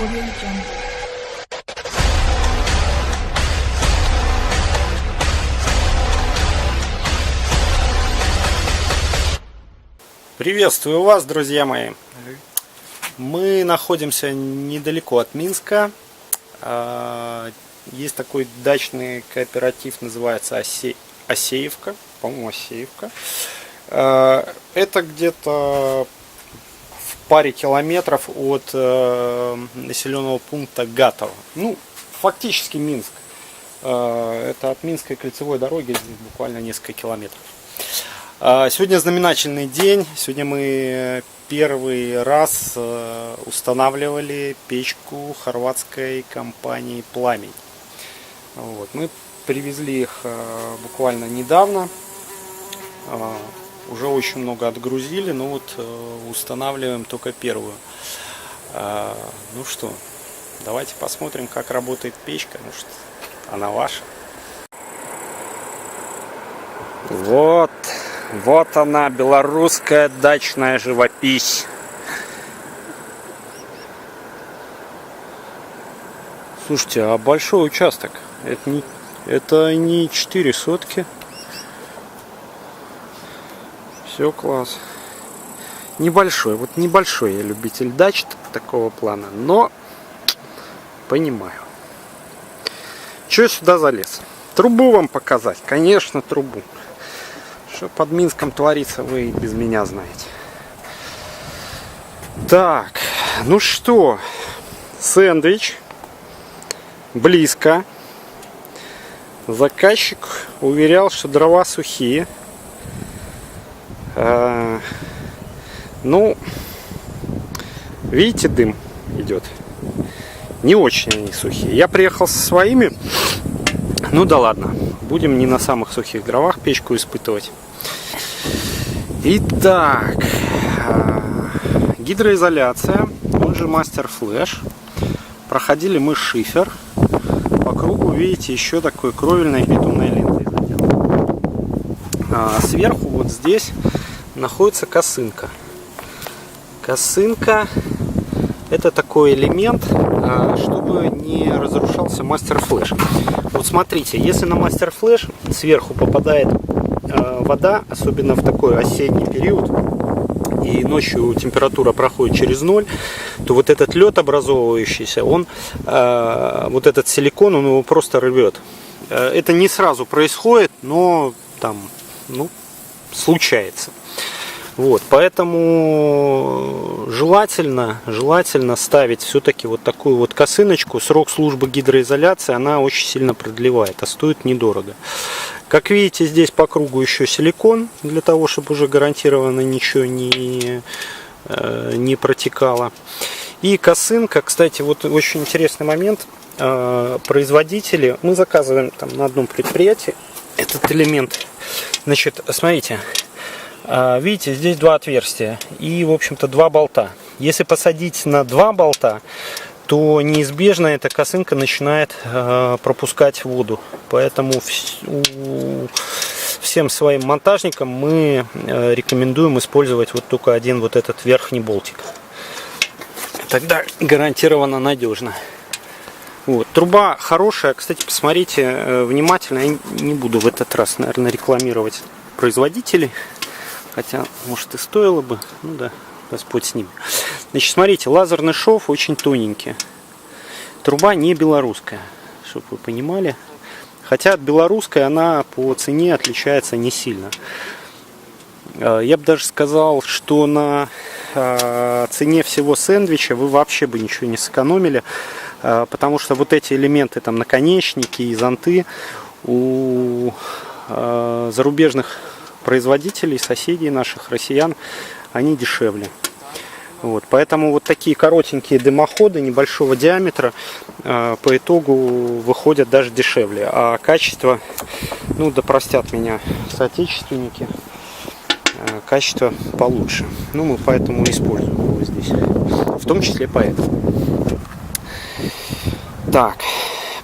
Audio Jungle. Приветствую вас, друзья мои. Мы находимся недалеко от Минска. Есть такой дачный кооператив, называется Осеевка. По-моему, Осеевка. Это где-то в паре километров от населенного пункта Гатово. Ну, фактически Минск. Это от Минской кольцевой дороги здесь буквально несколько километров. Сегодня знаменательный день. Сегодня мы первый раз устанавливали печку хорватской компании «Пламень». Вот. Мы привезли их буквально недавно. Уже очень много отгрузили, но вот устанавливаем только первую. Ну что, давайте посмотрим, как работает печка. Может, она ваша. Вот она, белорусская дачная живопись. Слушайте, а большой участок? Это не 4 сотки. Все класс. Небольшой, вот небольшой я любитель дач такого плана, но понимаю. Че сюда залез? Трубу вам показать? Конечно, трубу. Что под Минском творится, вы и без меня знаете. Так, ну что, сэндвич. Близко. Заказчик уверял, что дрова сухие. Ну, видите, дым идет. Не очень они сухие. Я приехал со своими. Ну да ладно. Будем не на самых сухих дровах печку испытывать. Итак, гидроизоляция, он же мастер флэш. Проходили мы шифер. По кругу, видите, еще такой кровельной битумной лентой заделан. Сверху вот здесь находится косынка. Косынка — это такой элемент, чтобы не разрушался мастер флэш. Вот смотрите, если на мастер флэш сверху попадает вода, особенно в такой осенний период, и ночью температура проходит через 0, то вот этот лед образовывающийся, он, вот этот силикон, он его просто рвет. Это не сразу происходит, но там, ну, случается. Вот, поэтому желательно ставить все-таки вот такую вот косыночку. Срок службы гидроизоляции она очень сильно продлевает, а стоит недорого. Как видите, здесь по кругу еще силикон, для того, чтобы уже гарантированно ничего не протекало. И косынка, кстати, вот очень интересный момент. Производители, мы заказываем там на одном предприятии этот элемент. Значит, смотрите. Видите, здесь два отверстия и, в общем-то, два болта. Если посадить на два болта, то неизбежно эта косынка начинает пропускать воду. Поэтому всем своим монтажникам мы рекомендуем использовать вот только один вот этот верхний болтик. Тогда гарантированно надежно. Вот. Труба хорошая. Кстати, посмотрите внимательно. Я не буду в этот раз, наверное, рекламировать производителей. Хотя, может, и стоило бы. Ну да, Господь с ними. Значит, смотрите, лазерный шов очень тоненький. Труба не белорусская, чтобы вы понимали. Хотя от белорусской она по цене отличается не сильно. Я бы даже сказал, что на цене всего сэндвича вы вообще бы ничего не сэкономили. Потому что вот эти элементы, там, наконечники и зонты у зарубежных производителей, соседей наших, россиян, они дешевле. Вот, поэтому вот такие коротенькие дымоходы небольшого диаметра по итогу выходят даже дешевле. А качество, ну да простят меня соотечественники, качество получше. Ну мы поэтому используем его здесь. В том числе поэтому. Так,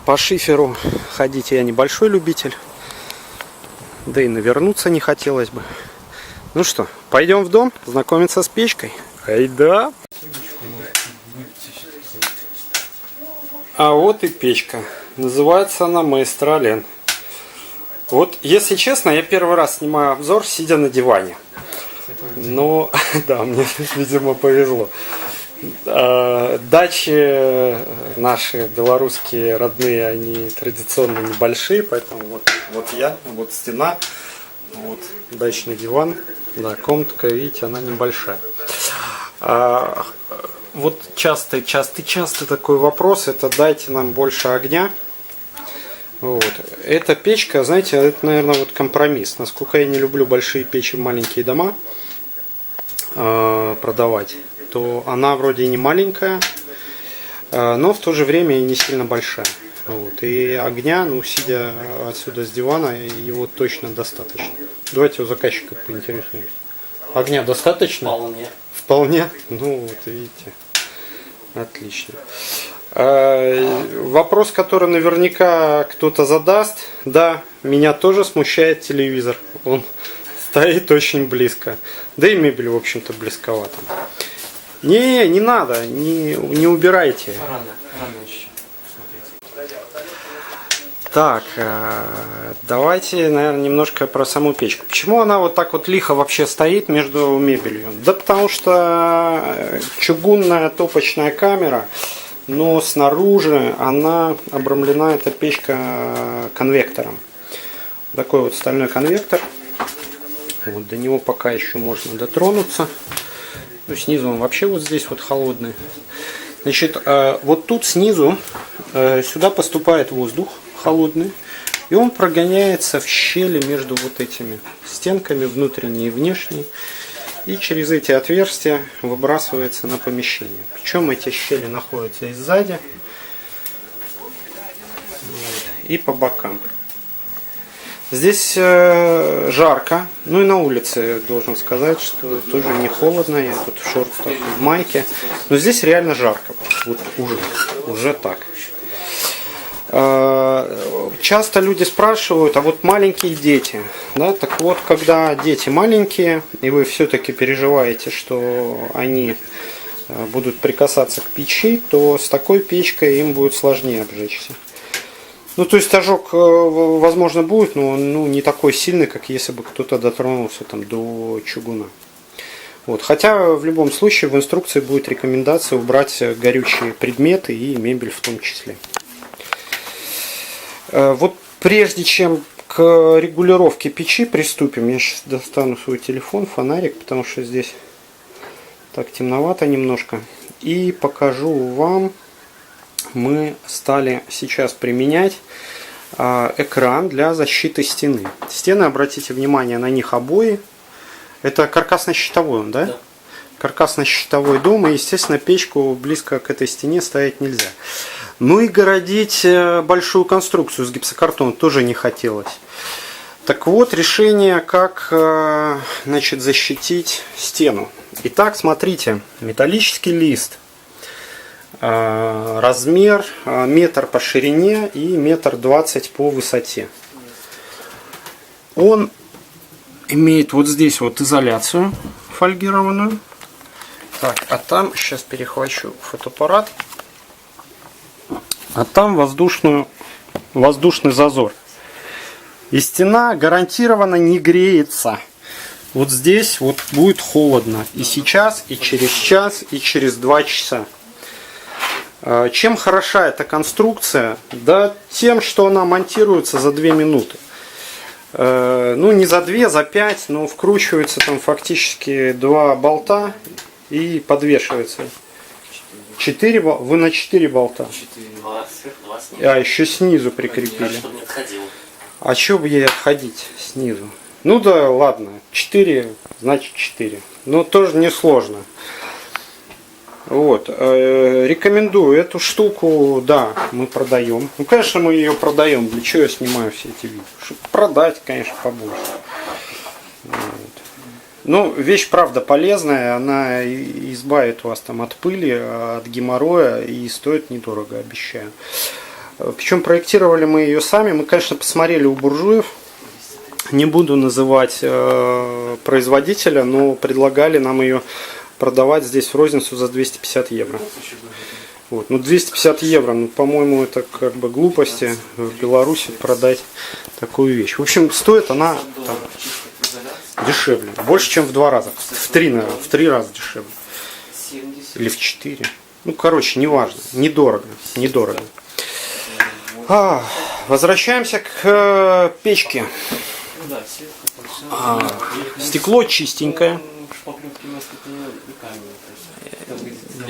по шиферу ходить я небольшой любитель. Да и навернуться не хотелось бы. Ну что, пойдем в дом знакомиться с печкой? Айда! А вот и печка. Называется она Maestro. Вот, если честно, я первый раз снимаю обзор, сидя на диване. Но, да, мне, видимо, повезло. Дачи наши белорусские родные, они традиционно небольшие, поэтому вот я, вот стена, вот дачный диван, да, комнатка, видите, она небольшая. Вот частый такой вопрос, это дайте нам больше огня. Вот. Эта печка, знаете, это, наверное, вот компромисс. Насколько я не люблю большие печи в маленькие дома продавать, то она вроде и не маленькая, но в то же время и не сильно большая. Вот. И огня, ну, сидя отсюда с дивана, его точно достаточно. Давайте у заказчика поинтересуемся. Огня достаточно? Вполне. Вполне? Ну, вот видите. Отлично. Вопрос, который наверняка кто-то задаст. Да, меня тоже смущает телевизор. Он стоит очень близко. Да и мебель, в общем-то, близковато. Не надо, не убирайте. Рано еще. Так, давайте, наверное, немножко про саму печку. Почему она вот так вот лихо вообще стоит между мебелью? Да потому что чугунная топочная камера, но снаружи она обрамлена, эта печка, конвектором. Такой вот стальной конвектор. Вот, до него пока еще можно дотронуться. Ну, снизу он вообще вот здесь вот холодный. Значит, вот тут снизу сюда поступает воздух холодный, и он прогоняется в щели между вот этими стенками, внутренней и внешней, и через эти отверстия выбрасывается на помещение. Причем эти щели находятся и сзади, вот, и по бокам. Здесь жарко, ну и на улице должен сказать, что тоже не холодно, я тут в шортах, в майке, но здесь реально жарко, вот уже так. Часто люди спрашивают, а вот маленькие дети, да, так вот, когда дети маленькие, и вы все-таки переживаете, что они будут прикасаться к печи, то с такой печкой им будет сложнее обжечься. Ну, то есть ожог, возможно, будет, но не такой сильный, как если бы кто-то дотронулся там до чугуна. Вот. Хотя в любом случае в инструкции будет рекомендация убрать горючие предметы и мебель в том числе. Вот прежде чем к регулировке печи приступим, я сейчас достану свой телефон, фонарик, потому что здесь так темновато немножко, и покажу вам. Мы стали сейчас применять экран для защиты стены. Стены, обратите внимание, на них обои. Это каркасно-щитовой, да? Да. Каркасно-щитовой дом, и, естественно, печку близко к этой стене ставить нельзя. Ну и городить большую конструкцию с гипсокартона тоже не хотелось. Так вот, решение, как, значит, защитить стену. Итак, смотрите, металлический лист. Размер метр по ширине и 1,20 м по высоте. Он имеет вот здесь вот изоляцию фольгированную. Так, а там, сейчас перехвачу фотоаппарат, а там воздушный зазор. И стена гарантированно не греется. Вот здесь вот будет холодно. И сейчас, и через час, и через 2 часа. Чем хороша эта конструкция? Да тем, что она монтируется за 2 минуты. Ну не за 2, за 5, но вкручивается там фактически 2 болта и подвешивается. 4 болта? Вы на 4 болта? 2 а еще снизу прикрепили. А что бы ей отходить снизу? Ну да, ладно, 4, значит 4. Но тоже не сложно. Вот, рекомендую эту штуку, да, мы продаем. Ну, конечно, мы ее продаем. Для чего я снимаю все эти видео? Чтобы продать, конечно, побольше. Вот. Ну, вещь, правда, полезная. Она избавит вас там от пыли, от геморроя и стоит недорого, обещаю. Причем проектировали мы ее сами. Мы, конечно, посмотрели у буржуев. Не буду называть производителя, но предлагали нам ее продавать здесь в розницу за 250 евро. Вот. Ну 250 евро, ну, по-моему, это как бы глупости в Беларуси продать такую вещь. В общем, стоит она там дешевле. Больше, чем в 2 раза. В 3, наверное, в 3 раза дешевле. Или в 4. Ну, короче, неважно. Недорого. Недорого. Возвращаемся к печке. Стекло чистенькое.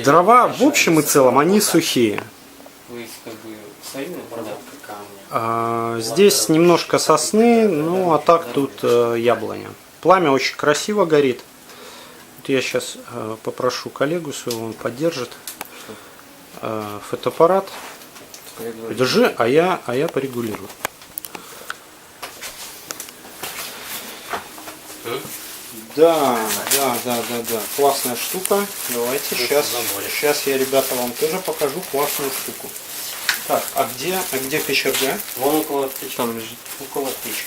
Дрова, в общем и целом, они сухие. Здесь немножко сосны, ну а так тут яблоня. Пламя очень красиво горит. Вот я сейчас попрошу коллегу своего, он поддержит фотоаппарат. Держи, а я порегулирую. Да. Классная штука. Давайте сейчас я, ребята, вам тоже покажу классную штуку. Так, а где кочерга? Вон около печки. Там лежит. Около печки.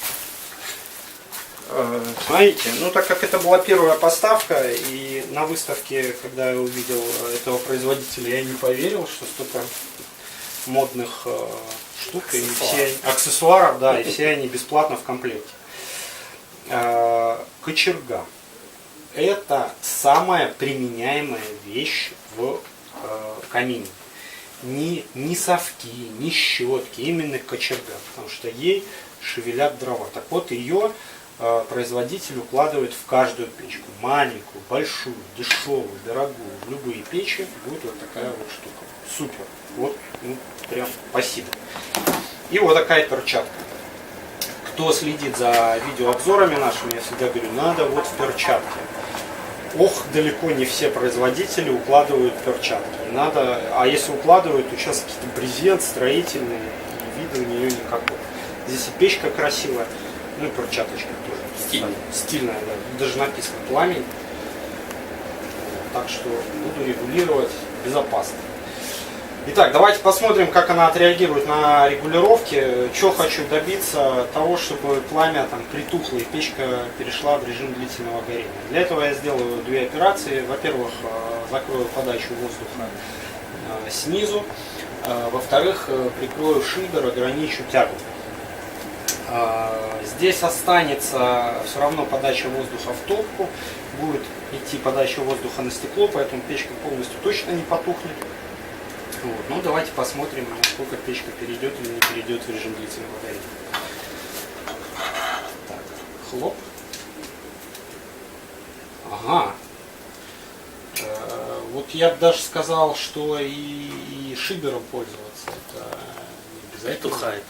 Смотрите, ну так как это была первая поставка, и на выставке, когда я увидел этого производителя, я не поверил, что столько модных штук и все аксессуаров, да, и все они бесплатно в комплекте. Кочерга. Это самая применяемая вещь в камине. Ни совки, ни щетки, именно кочерга, потому что ей шевелят дрова. Так вот, ее производитель укладывает в каждую печку. Маленькую, большую, дешевую, дорогую. В любые печи будет вот такая вот штука. Супер. Вот, ну, прям спасибо. И вот такая перчатка. Кто следит за видеообзорами нашими, я всегда говорю, надо вот в перчатке. Ох, далеко не все производители укладывают перчатки. Надо, а если укладывают, то сейчас какие-то брезент строительные, вида у нее никакого. Здесь и печка красивая, ну и перчаточка тоже. Стильная, да. Даже написано пламень. Так что буду регулировать безопасно. Итак, давайте посмотрим, как она отреагирует на регулировке. Что хочу добиться? Того, чтобы пламя там притухло и печка перешла в режим длительного горения. Для этого я сделаю 2 операции. Во-первых, закрою подачу воздуха снизу. Во-вторых, прикрою шибер, ограничу тягу. Здесь останется все равно подача воздуха в топку. Будет идти подача воздуха на стекло, поэтому печка полностью точно не потухнет. Вот. Ну, давайте посмотрим, насколько печка перейдет или не перейдет в режим длительного горения. Так, хлоп. Ага. Вот я бы даже сказал, что и шибером пользоваться это не обязательно. Затухает.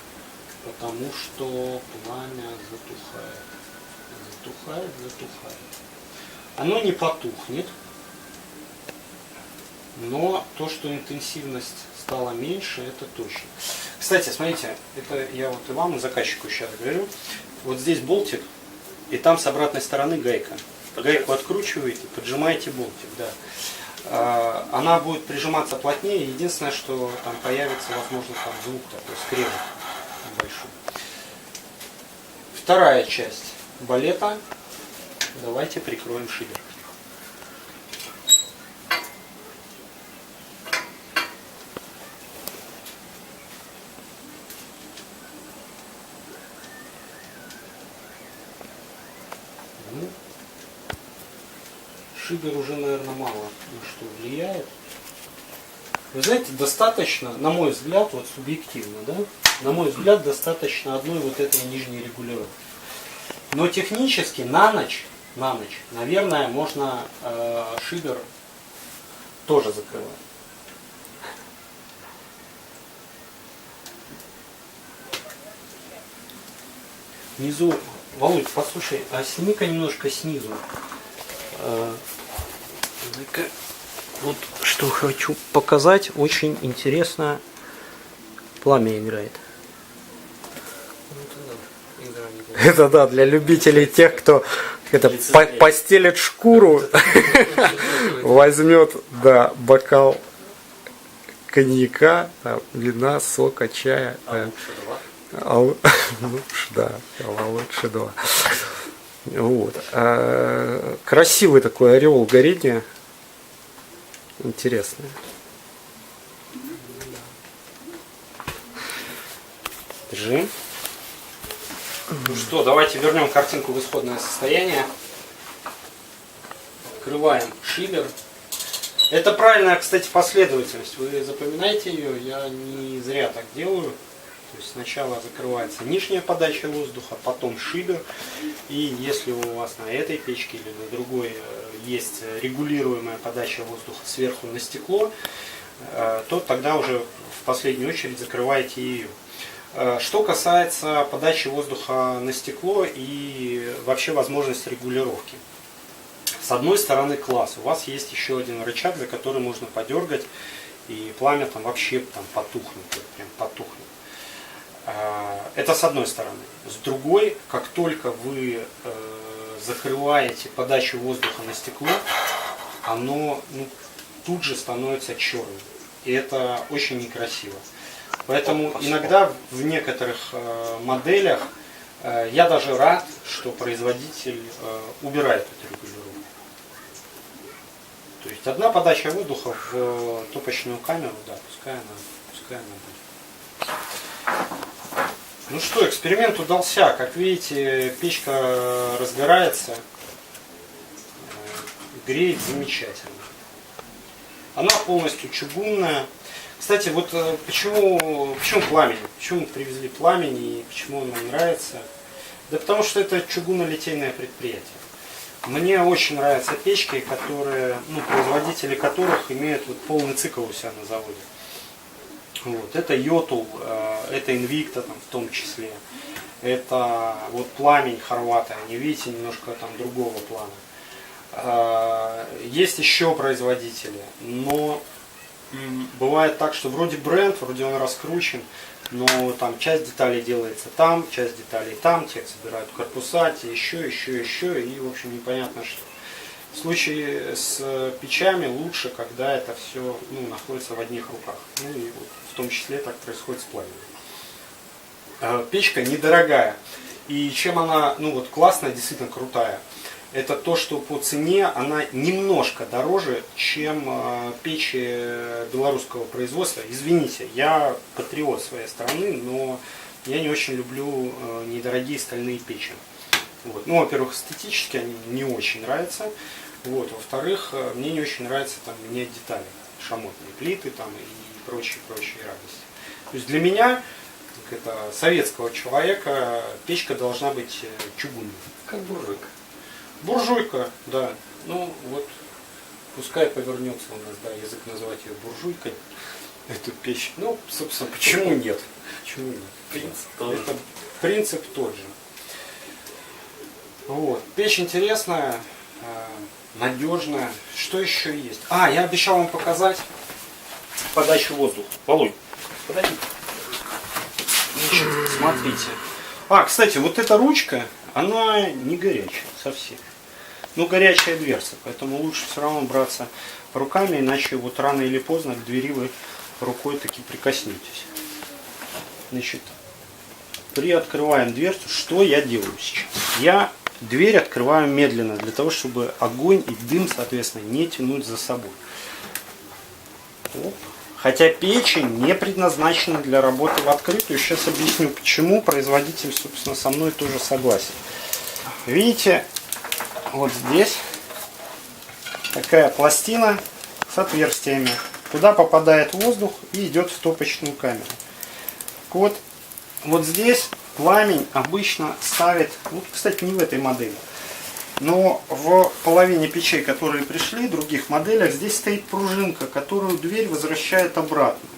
Потому что пламя затухает. Оно не потухнет. Но то, что интенсивность стала меньше, это точно. Кстати, смотрите, это я вот и вам, и заказчику сейчас говорю. Вот здесь болтик, и там с обратной стороны гайка. Гайку откручиваете, поджимаете болтик, да. Она будет прижиматься плотнее. Единственное, что там появится, возможно, там звук такой, скрежет большой. Вторая часть балета. Давайте прикроем шибер. Шибер уже, наверное, мало на что влияет. Вы знаете, достаточно, на мой взгляд, вот субъективно, да, на мой взгляд, достаточно одной вот этой нижней регулировки. Но технически на ночь, наверное, можно шибер тоже закрывать. Внизу, Володь, послушай, а сними-ка немножко снизу. Вот что хочу показать, очень интересно, пламя играет. Это да, для любителей тех, кто это постелит шкуру, возьмет, да, бокал коньяка, вина, сока, чая. Лучше, да, лучше 2. Вот. Красивый такой ореол горения. Интересный. Держи. Ну что, давайте вернем картинку в исходное состояние. Открываем шибер. Это правильная, кстати, последовательность. Вы запоминайте ее, я не зря так делаю. То есть сначала закрывается нижняя подача воздуха, потом шибер. И если у вас на этой печке или на другой есть регулируемая подача воздуха сверху на стекло, то тогда уже в последнюю очередь закрываете ее. Что касается подачи воздуха на стекло и вообще возможности регулировки. С одной стороны класс. У вас есть еще один рычаг, за который можно подергать, и пламя там вообще там потухнет. Прям потухнет. Это с одной стороны. С другой, как только вы закрываете подачу воздуха на стекло, оно тут же становится черным. И это очень некрасиво. Поэтому иногда в некоторых моделях я даже рад, что производитель убирает эту регулировку. То есть одна подача воздуха в топочную камеру, да, пускай она будет. Ну что, эксперимент удался. Как видите, печка разгорается, греет замечательно. Она полностью чугунная. Кстати, вот почему пламень? Почему привезли пламень и почему он нам нравится? Да потому что это чугунолитейное предприятие. Мне очень нравятся печки, производители которых имеют вот полный цикл у себя на заводе. Вот. Это Йотул, это Invicta там, в том числе. Это вот пламень Хорвата, они, видите, немножко там другого плана. Есть еще производители, но бывает так, что вроде бренд, вроде он раскручен, но там часть деталей делается там, часть деталей там, те собирают корпуса, те еще, и в общем непонятно что. В случае с печами лучше, когда это все находится в одних руках. Ну и вот, в том числе так происходит с пламенем. Печка недорогая. И чем она классная, действительно крутая, это то, что по цене она немножко дороже, чем печи белорусского производства. Извините, я патриот своей страны, но я не очень люблю недорогие стальные печи. Вот. Ну, во-первых, эстетически они не очень нравятся. Вот. Во-вторых, мне не очень нравится там менять детали. Шамотные плиты там и прочие радости. То есть для меня, как это, советского человека, печка должна быть чугунной. Как буржуйка. Буржуйка, да. Ну вот, пускай повернется у нас, да, язык называть ее буржуйкой, эту печь. Ну, собственно, почему нет? Почему нет? Принцип тот же. Это принцип тот же. Вот. Печь интересная, надежная. Что еще есть? Я обещал вам показать подачу воздуха. Володь, подойди. Значит, смотрите. Кстати, вот эта ручка, она не горячая совсем. Ну, горячая дверца, поэтому лучше все равно браться руками, иначе вот рано или поздно к двери вы рукой таки прикоснетесь. Значит, приоткрываем дверцу. Что я делаю сейчас? Я дверь открываю медленно, для того, чтобы огонь и дым, соответственно, не тянуть за собой. Оп. Хотя печи не предназначены для работы в открытую. Сейчас объясню, почему. Производитель, собственно, со мной тоже согласен. Видите, вот здесь такая пластина с отверстиями. Туда попадает воздух и идет в топочную камеру. Вот здесь пламень обычно ставит, вот, кстати, не в этой модели, но в половине печей, которые пришли, в других моделях, здесь стоит пружинка, которую дверь возвращает обратно.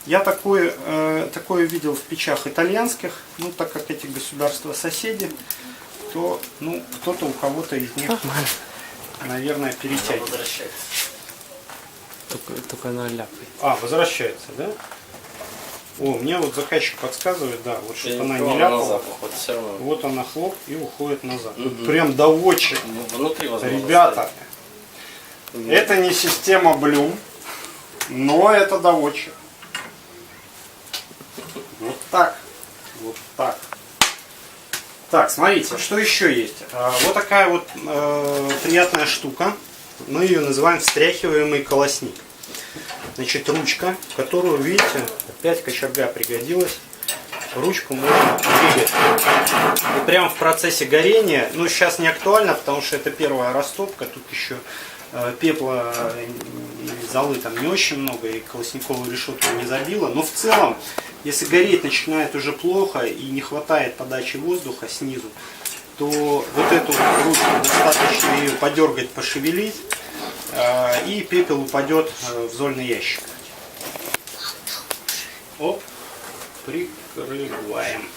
Я такое видел в печах итальянских, так как эти государства соседи, то кто-то у кого-то из них, наверное, перетягивает. Возвращается. Только она ляпает. Возвращается, да? Мне вот заказчик подсказывает, да, вот чтобы она не ляпала. Вот она хлоп и уходит назад. Тут прям доводчик. Внутри, возможно, ребята, это не система Bloom, но это доводчик. Вот так. Вот так. Так, смотрите, что еще есть. Вот такая вот приятная штука. Мы ее называем встряхиваемый колосник. Значит, ручка, которую, видите, опять кочерга пригодилась. ручку можно двигать. И прямо в процессе горения, ну сейчас не актуально, потому что это первая растопка, тут еще пепла и золы там не очень много, и колосниковую решетку не забило, но в целом, если гореть начинает уже плохо и не хватает подачи воздуха снизу, то вот эту ручку достаточно ее подергать, пошевелить, и пепел упадет в зольный ящик. Оп, прикрываем.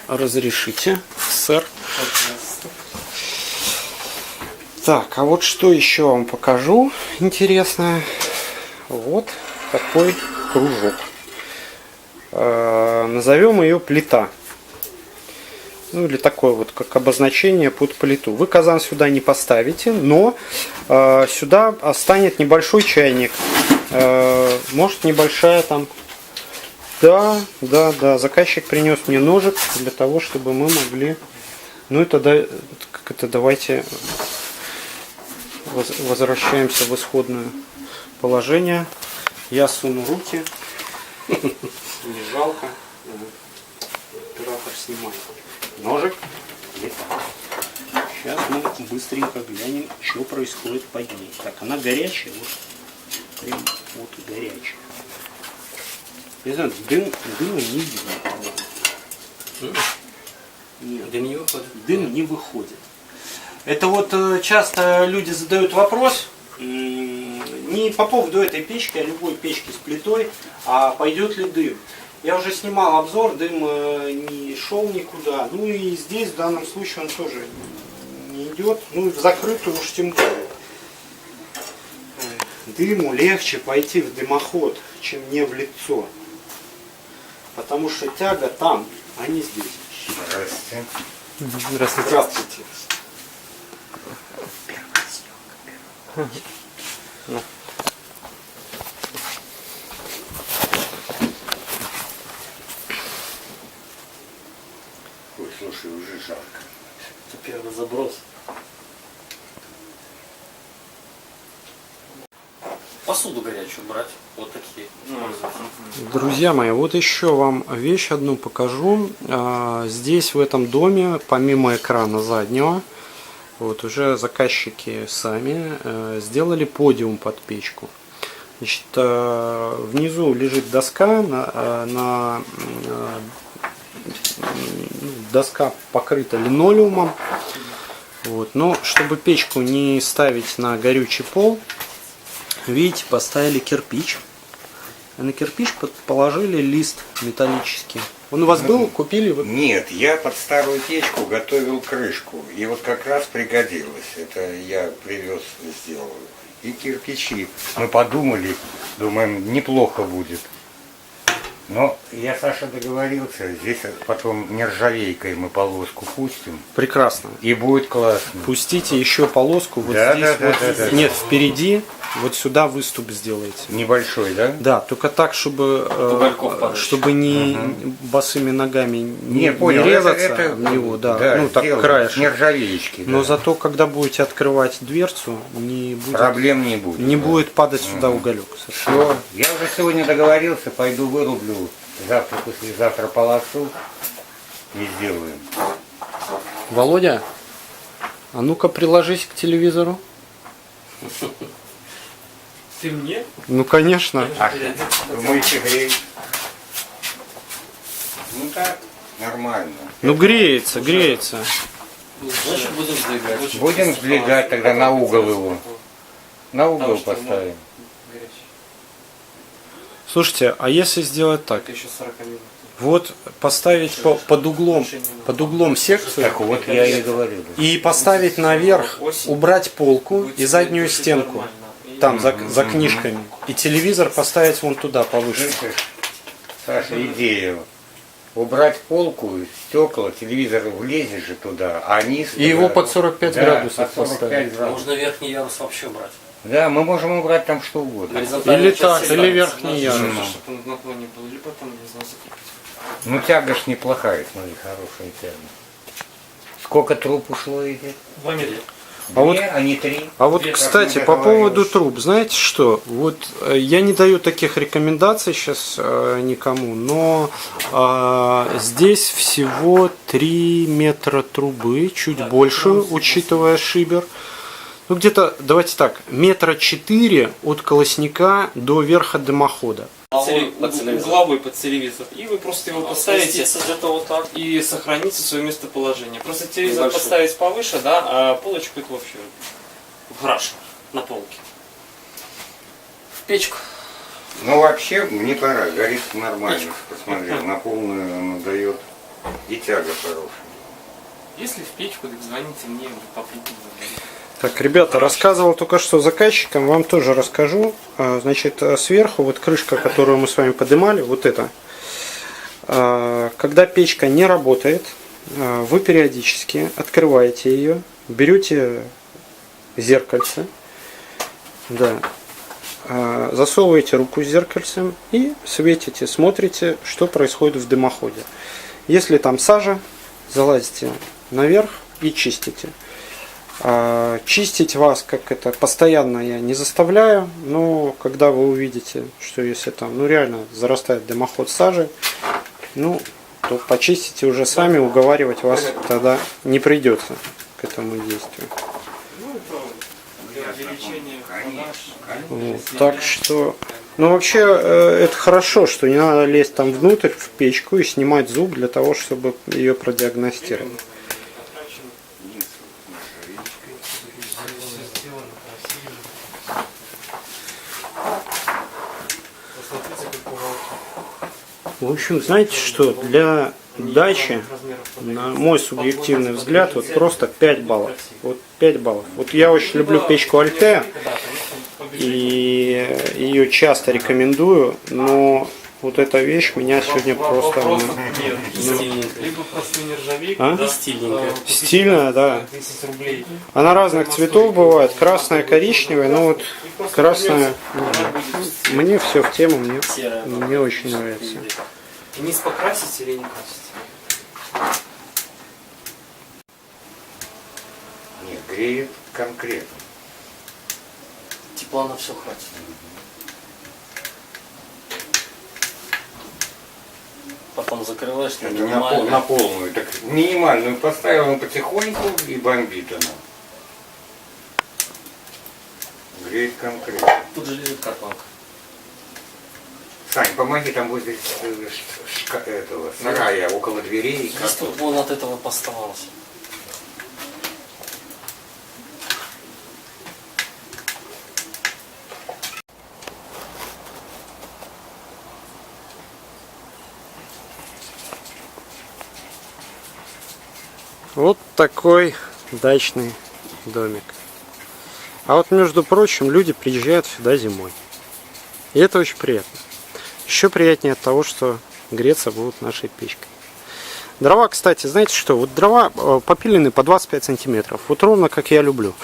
Разрешите, сэр. Так, а вот что еще вам покажу интересное. Вот такой кружок. Назовем ее плита. Ну или такое вот как обозначение под плиту. Вы казан сюда не поставите, но сюда станет небольшой чайник. Может небольшая там. Да. Заказчик принес мне ножик для того, чтобы мы могли. Ну и тогда давайте возвращаемся в исходное положение. Я суну руки. Не жалко. Оператор снимает. Ножик. Сейчас мы быстренько глянем, что происходит под ней. Так, она горячая, вот прям вот горячая. Не знаю, дыма не видно. Нет, Дым не выходит? Дым не выходит. Это вот часто люди задают вопрос, не по поводу этой печки, а любой печки с плитой, а пойдет ли дым. Я уже снимал обзор, дым не шел никуда. Ну и здесь в данном случае он тоже не идет. Ну и в закрытую уж тем более. Дыму легче пойти в дымоход, чем не в лицо. Потому что тяга там, а не здесь. Здравствуйте. Здравствуйте. Здравствуйте. Ой, слушай, уже жарко. Это первый заброс. Посуду горячую брать. Вот такие. Друзья мои, вот еще вам вещь одну покажу. Здесь в этом доме, помимо экрана заднего, вот уже заказчики сами сделали подиум под печку. Значит, внизу лежит доска, доска покрыта линолеумом. Вот. Но чтобы печку не ставить на горючий пол, видите, поставили кирпич. А на кирпич положили лист металлический. Он у вас был? Купили вы? Нет, я под старую печку готовил крышку. И вот как раз пригодилось. Это я привез, сделал. И кирпичи. Мы подумали, думаем, неплохо будет. Но я, Саша, договорился. Здесь потом нержавейкой мы полоску пустим. Прекрасно. И будет классно. Пустите еще полоску вот Да, здесь. да, Вот, да, да, нет, впереди. Вот сюда выступ сделайте. Небольшой, да? Да, только так, чтобы не босыми ногами не понял, резаться это в него, да, ну так краешек. Нержавеечки. Но да. зато, когда будете открывать дверцу, не будет, Проблем не будет. не будет падать сюда уголек. Все, я уже сегодня договорился, пойду вырублю завтра, послезавтра полосу и сделаем. Володя, а ну-ка приложись к телевизору. Ты мне? Ну конечно. Думаете, греет? Ну так, нормально. Ну греется, греется. Значит, будем сдвигать. Будем сдвигать тогда на угол его. На угол поставим. Слушайте, а если сделать так? Еще 40 минут. Вот поставить под углом секцию Так вот я и говорил. и поставить наверх, убрать полку и заднюю стенку. Там за книжками. И телевизор поставить вон туда повыше. Слышишь, Саша, идея. Убрать полку, стекла, телевизор влезет же туда, а низ... И его под 45 градусов под 45 поставить. градусов. Можно верхний ярус вообще брать. Да, мы можем убрать там что угодно. Или так, или верхний ярус. Чтобы на наклоне был, либо там, не знаю, закрепить. Ну тяга ж неплохая, смотри, хорошая тяга. Сколько труб ушло идет? 2 мили. А вот, Две, а не три. а вот, Как кстати, мы по поводу договорились. труб, знаете что? Вот я не даю таких рекомендаций сейчас никому, но здесь всего 3 метра трубы, чуть больше, учитывая шибер. Ну где-то, давайте так, 4 метра от колосника до верха дымохода. Угловой под телевизор. И вы просто его поставите где-то вот так и сохраните свое местоположение. Просто телевизор поставить повыше, да, а полочку это вообще в гараж на полке. В печку. Ну вообще, мне пора, горит нормально. Посмотри, на полную она дает и тяга хорошая. Если в печку, так звоните мне, по плиту. Так, ребята, рассказывал только что заказчикам, вам тоже расскажу. Значит, сверху вот крышка, которую мы с вами поднимали, вот это. Когда печка не работает, вы периодически открываете ее, берете зеркальце, да, засовываете руку с зеркальцем и светите, смотрите, что происходит в дымоходе. Если там сажа, залазите наверх и чистите. Чистить вас как это постоянно я не заставляю, но когда вы увидите, что если там ну реально зарастает дымоход сажей, ну то почистите уже сами, уговаривать вас тогда не придется к этому действию. Ну, это для увеличения продаж. Вот, так что, ну вообще это хорошо, что не надо лезть там внутрь в печку и снимать зуб для того, чтобы ее продиагностировать. В общем, знаете что, для дачи, на мой субъективный взгляд, вот просто 5 баллов. Вот 5 баллов. Вот я очень люблю печку Альтея, и ее часто рекомендую, но вот эта вещь меня сегодня просто... Либо просто нержавейка, А? да, стильненькая. Стильная, да. 10 рублей. Она разных цветов бывает, красная, коричневая, но вот красная, мне все в тему, мне очень нравится. Низ покрасить или не красить? Нет, греет конкретно. Тепла на все хватит. Потом закрываешь на Это минимальную. на полную. Так минимальную поставил он потихоньку и бомбит она. Греет конкретно. Тут же лежит картонка. Сань, помоги, там возле этого сарая около дверей. Есть тут вон от этого поставался. Вот такой дачный домик. А вот, между прочим, люди приезжают сюда зимой. И это очень приятно. Еще приятнее от того, что греться будут нашей печкой. Дрова, кстати, знаете что? Вот дрова попилены по 25 сантиметров. Вот ровно как я люблю.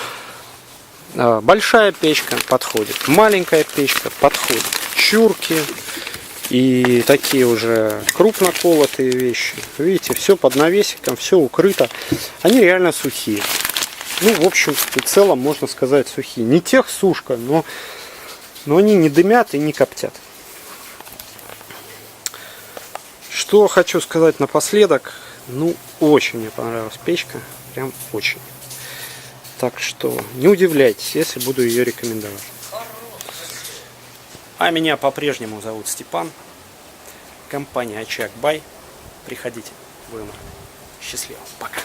Большая печка подходит. Маленькая печка подходит. Чурки. И такие уже крупно колотые вещи. Видите, все под навесиком, все укрыто. Они реально сухие. Ну, в общем и целом, можно сказать, сухие. Не тех сушка, но они не дымят и не коптят. Что хочу сказать напоследок. Ну, очень мне понравилась печка. Прям очень. Так что не удивляйтесь, если буду ее рекомендовать. А меня по-прежнему зовут Степан. Компания Очаг Бай. Приходите, будем рады. Счастливо. Пока.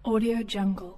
Audio Jungle.